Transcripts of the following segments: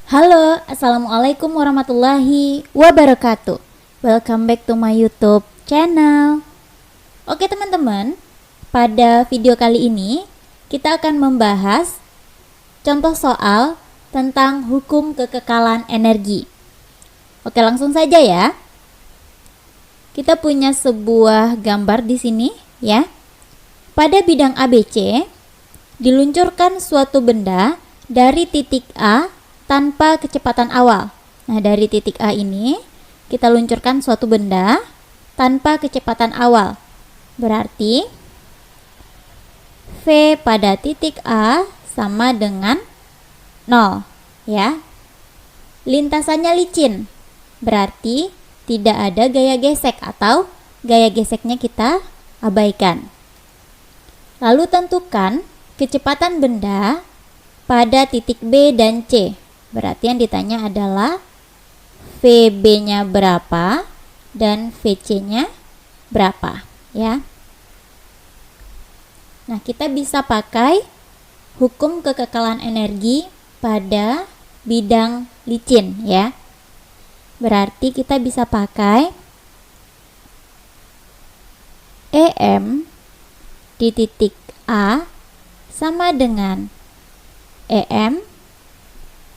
Halo, Assalamualaikum warahmatullahi wabarakatuh. Welcome back to my YouTube channel. Oke teman-teman, pada video kali ini kita akan membahas contoh soal tentang hukum kekekalan energi. Oke, langsung saja ya. Kita punya sebuah gambar di sini ya. Pada bidang ABC, diluncurkan suatu benda dari titik A tanpa kecepatan awal. Nah, dari titik A ini kita luncurkan suatu benda tanpa kecepatan awal. Berarti V pada titik A sama dengan 0 ya. Lintasannya licin, berarti tidak ada gaya gesek atau gaya geseknya kita abaikan. Lalu tentukan kecepatan benda pada titik B dan C. Berarti yang ditanya adalah VB-nya berapa dan VC-nya berapa ya. Nah, kita bisa pakai hukum kekekalan energi pada bidang licin ya. Berarti kita bisa pakai EM di titik A sama dengan EM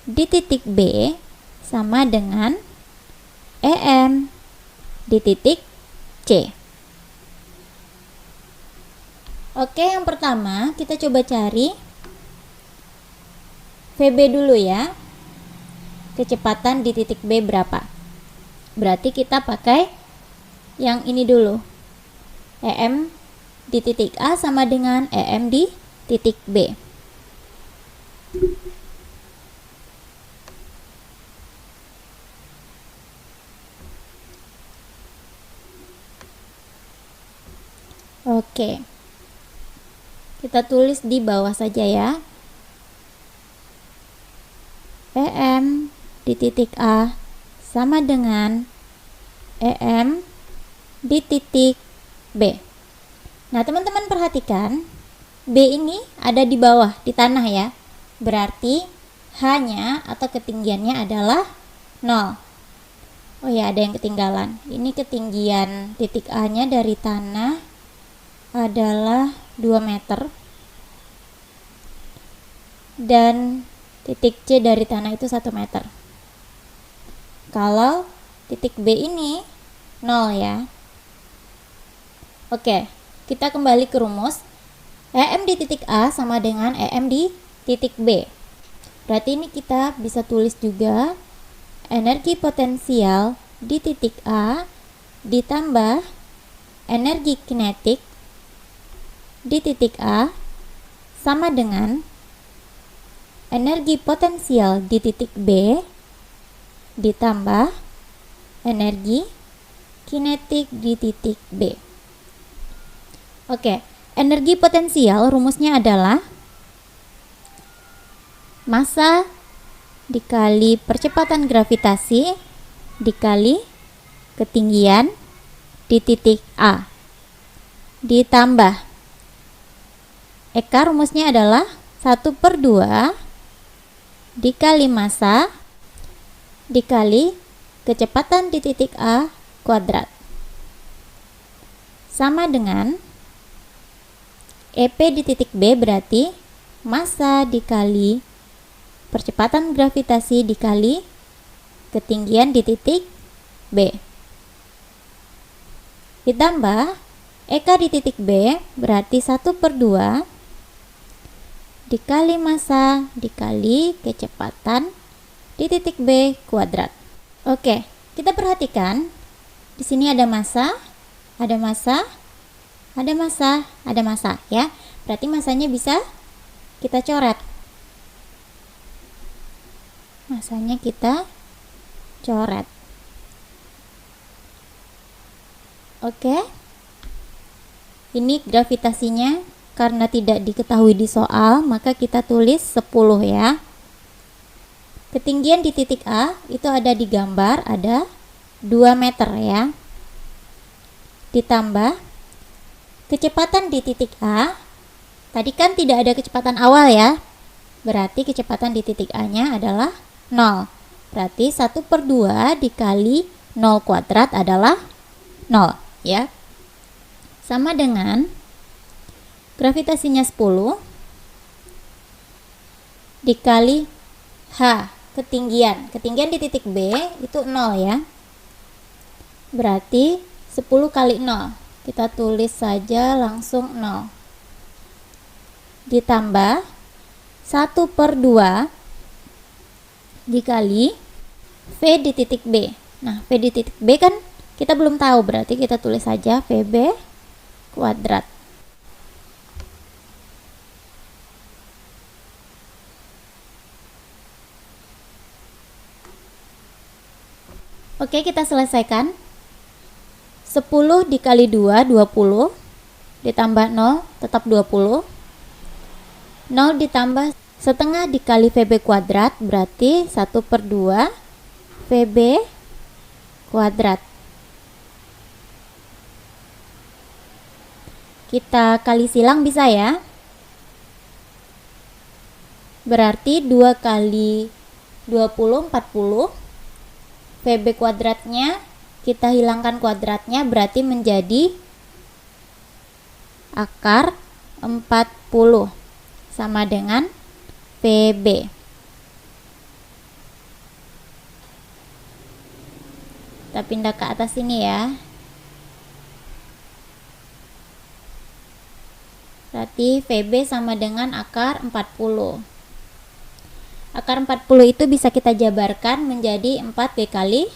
di titik B sama dengan EM di titik C. Oke, yang pertama kita coba cari VB dulu ya. Kecepatan di titik B berapa? Berarti kita pakai yang ini dulu. EM di titik A sama dengan EM di titik B. Oke, kita tulis di bawah saja ya. EM di titik A sama dengan EM di titik B. Nah, teman-teman perhatikan, B ini ada di bawah, di tanah ya. Berarti H-nya atau ketinggiannya adalah 0. Oh ya, ada yang ketinggalan. Ini ketinggian titik A-nya dari tanah adalah 2 meter dan titik C dari tanah itu 1 meter. Kalau titik B ini 0 ya. Oke, kita kembali ke rumus. EM di titik A sama dengan EM di titik B. Berarti ini kita bisa tulis juga energi potensial di titik A ditambah energi kinetik di titik A sama dengan energi potensial di titik B ditambah energi kinetik di titik B. Oke, energi potensial rumusnya adalah massa dikali percepatan gravitasi dikali ketinggian di titik A ditambah Eka, rumusnya adalah 1/2 dikali massa dikali kecepatan di titik A kuadrat sama dengan EP di titik B, berarti massa dikali percepatan gravitasi dikali ketinggian di titik B ditambah Eka di titik B, berarti 1/2 dikali massa dikali kecepatan di titik B kuadrat. Oke, kita perhatikan di sini ada massa, ada massa, ada massa, ada massa ya. Berarti massanya bisa kita coret. Massanya kita coret. Oke. Ini gravitasinya. Karena tidak diketahui di soal, maka kita tulis 10 ya. Ketinggian di titik A itu ada di gambar, ada 2 meter ya. Ditambah kecepatan di titik A, tadi kan tidak ada kecepatan awal ya. Berarti kecepatan di titik A nya adalah 0. Berarti 1/2 dikali 0 kuadrat adalah 0 ya. Sama dengan gravitasinya 10 dikali H, ketinggian. Ketinggian di titik B itu 0 ya. Berarti 10 kali 0. Kita tulis saja langsung 0. Ditambah 1/2 dikali V di titik B. Nah, V di titik B kan kita belum tahu, berarti kita tulis saja VB kuadrat. Oke, kita selesaikan. 10 dikali 2, 20. Ditambah 0, tetap 20. 0 ditambah setengah dikali VB kuadrat, berarti 1/2 VB kuadrat. Kita kali silang bisa ya. Berarti 2 kali 20, 40. VB kuadratnya kita hilangkan kuadratnya, berarti menjadi akar 40 sama dengan VB. Kita pindah ke atas sini ya. Berarti VB sama dengan akar 40. Akar 40 itu bisa kita jabarkan menjadi 4 dikali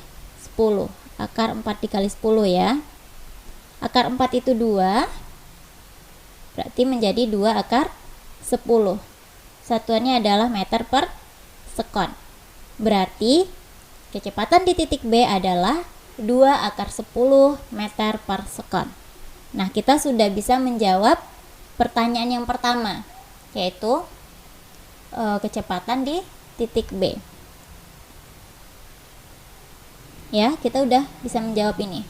10. Akar 4 dikali 10 ya. Akar 4 itu 2. Berarti menjadi 2 akar 10. Satuannya adalah meter per sekon. Berarti kecepatan di titik B adalah 2 akar 10 meter per sekon. Nah, kita sudah bisa menjawab pertanyaan yang pertama, yaitu kecepatan di titik B. Ya, kita udah bisa menjawab ini.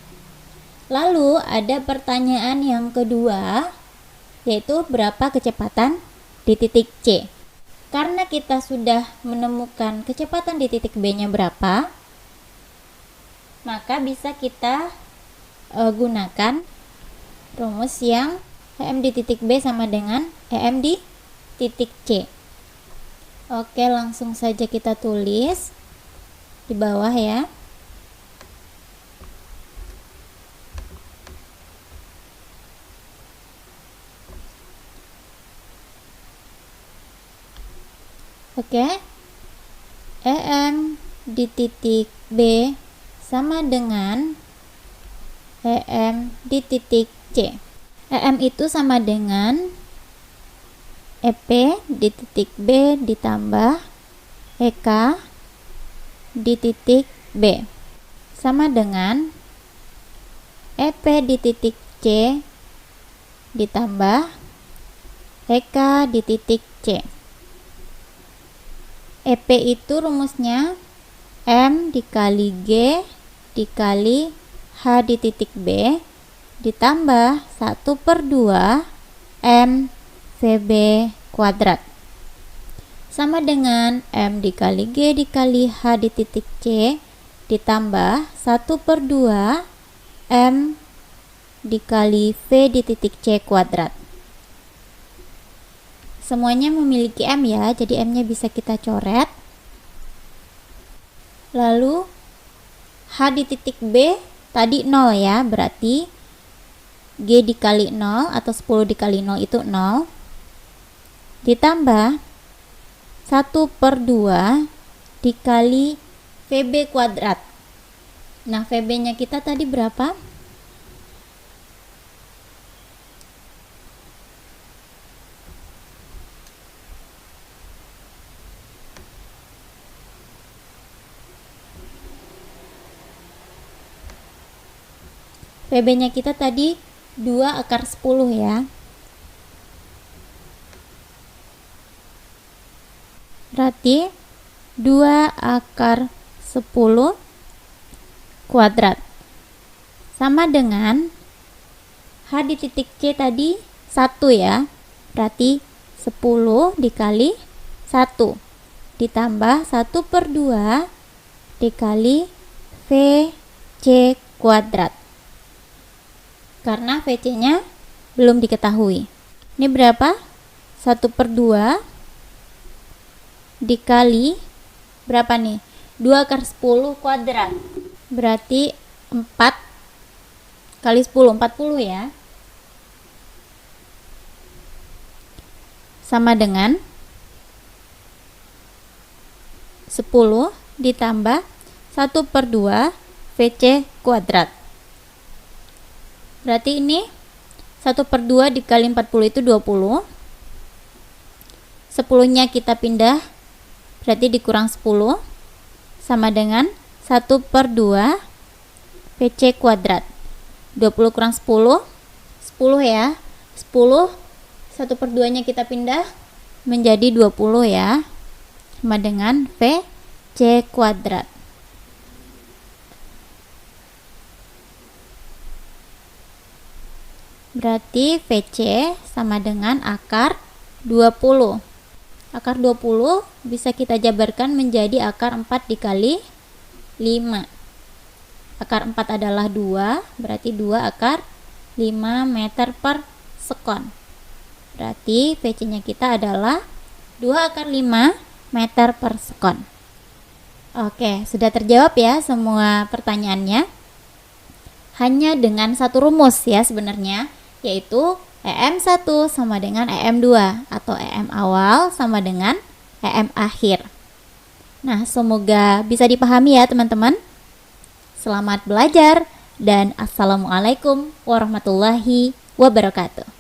Lalu ada pertanyaan yang kedua, yaitu berapa kecepatan di titik C. Karena kita sudah menemukan kecepatan di titik B-nya berapa, maka bisa kita gunakan rumus yang EM di titik B sama dengan EM di titik C. Oke, langsung saja kita tulis di bawah ya. Oke, EM di titik B sama dengan EM di titik C. EM itu sama dengan EP di titik B ditambah EK di titik B, sama dengan EP di titik C ditambah EK di titik C. EP itu rumusnya M dikali G dikali H di titik B ditambah 1/2 M VB kuadrat, sama dengan M dikali G dikali H di titik C ditambah 1/2 M dikali V di titik C kuadrat. Semuanya memiliki M ya, jadi M-nya bisa kita coret. Lalu H di titik B tadi 0 ya, berarti G dikali 0 atau 10 dikali 0 itu 0. Ditambah 1/2 dikali VB kuadrat. Nah, VB-nya kita tadi berapa? VB-nya kita tadi 2 akar 10 ya. Berarti 2 akar 10 kuadrat sama dengan H di titik C tadi 1 ya. Berarti 10 dikali 1. ditambah 1/2 dikali VC kuadrat. Karena VC-nya belum diketahui. Ini berapa? 1/2 dikali berapa nih? 2/10 kuadrat. Berarti 4 kali 10, 40 ya. Sama dengan 10 ditambah 1/2 VC kuadrat. Berarti ini 1/2 dikali 40 itu 20. 10-nya kita pindah, berarti dikurang 10, sama dengan 1/2 VC kuadrat. 20 kurang 10, 10 ya. 10, 1/2-nya kita pindah menjadi 20 ya, sama dengan VC kuadrat. Berarti VC sama dengan akar 20. Akar 20 bisa kita jabarkan menjadi akar 4 dikali 5. Akar 4 adalah 2, berarti 2 akar 5 meter per sekon. Berarti VC-nya kita adalah 2 akar 5 meter per sekon. Oke, sudah terjawab ya semua pertanyaannya. Hanya dengan satu rumus ya sebenarnya, yaitu EM1 sama dengan EM2 atau EM awal sama dengan EM akhir. Nah, semoga bisa dipahami ya teman-teman. Selamat belajar dan assalamualaikum warahmatullahi wabarakatuh.